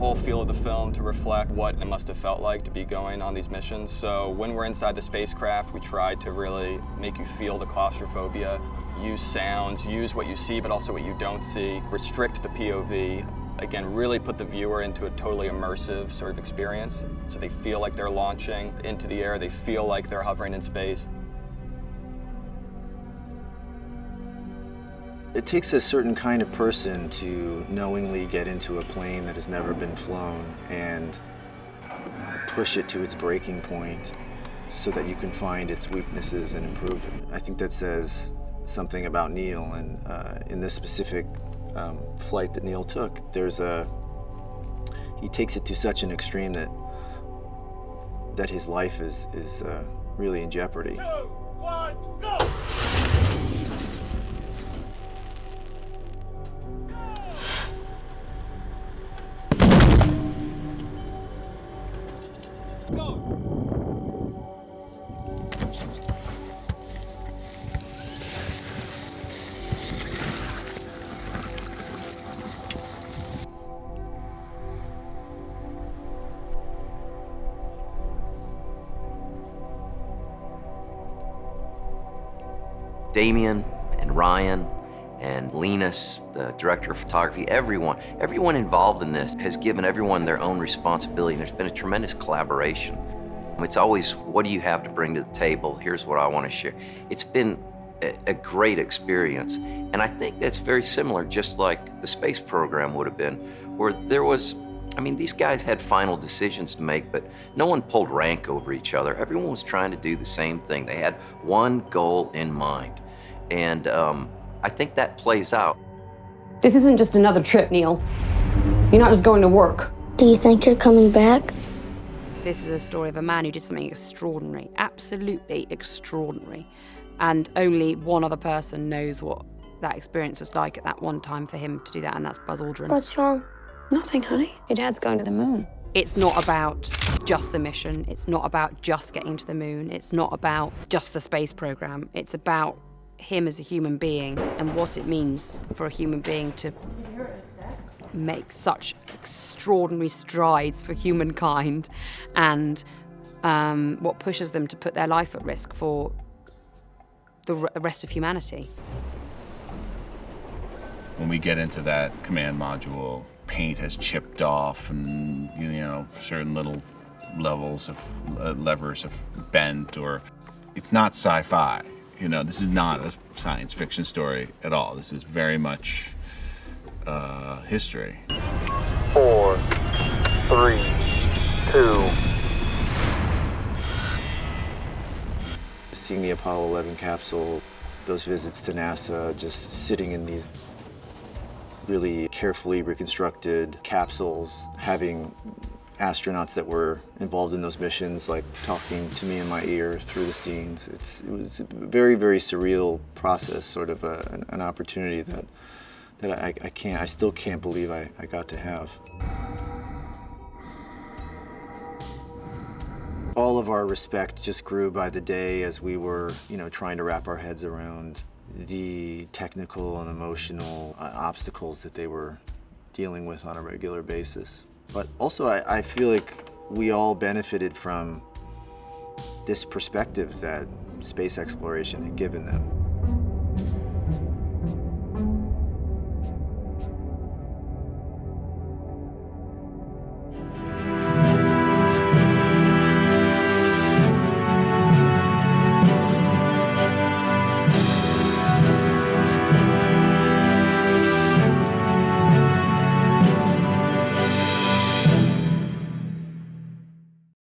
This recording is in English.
whole feel of the film to reflect what it must have felt like to be going on these missions. So when we're inside the spacecraft, we try to really make you feel the claustrophobia, use sounds, use what you see, but also what you don't see, restrict the POV. Again, really put the viewer into a totally immersive sort of experience. So they feel like they're launching into the air, they feel like they're hovering in space. It takes a certain kind of person to knowingly get into a plane that has never been flown and push it to its breaking point so that you can find its weaknesses and improve it. I think that says something about Neil, and in this specific flight that Neil took, he takes it to such an extreme that his life is really in jeopardy. 2, 1, go! Damien and Ryan and Linus, the director of photography, everyone involved in this has given everyone their own responsibility, and there's been a tremendous collaboration. It's always, what do you have to bring to the table? Here's what I want to share. It's been a great experience, and I think that's very similar, just like the space program would have been, where there was, I mean, these guys had final decisions to make, but no one pulled rank over each other. Everyone was trying to do the same thing. They had one goal in mind. And I think that plays out. This isn't just another trip, Neil. You're not just going to work. Do you think you're coming back? This is a story of a man who did something extraordinary, absolutely extraordinary. And only one other person knows what that experience was like at that one time for him to do that, and that's Buzz Aldrin. What's wrong? Nothing, honey. Your dad's going to the moon. It's not about just the mission. It's not about just getting to the moon. It's not about just the space program. It's about him as a human being and what it means for a human being to make such extraordinary strides for humankind, and what pushes them to put their life at risk for the rest of humanity. When we get into that command module, paint has chipped off, and certain little levels of levers have bent, or it's not sci-fi. This is not a science fiction story at all. This is very much history. 4, 3, 2. Seeing the Apollo 11 capsule, those visits to NASA, just sitting in these really carefully reconstructed capsules, having astronauts that were involved in those missions like talking to me in my ear through the scenes. It was a very, very surreal process, sort of an opportunity that I still can't believe I got to have. All of our respect just grew by the day as we were, trying to wrap our heads around the technical and emotional obstacles that they were dealing with on a regular basis. But also, I feel like we all benefited from this perspective that space exploration had given them.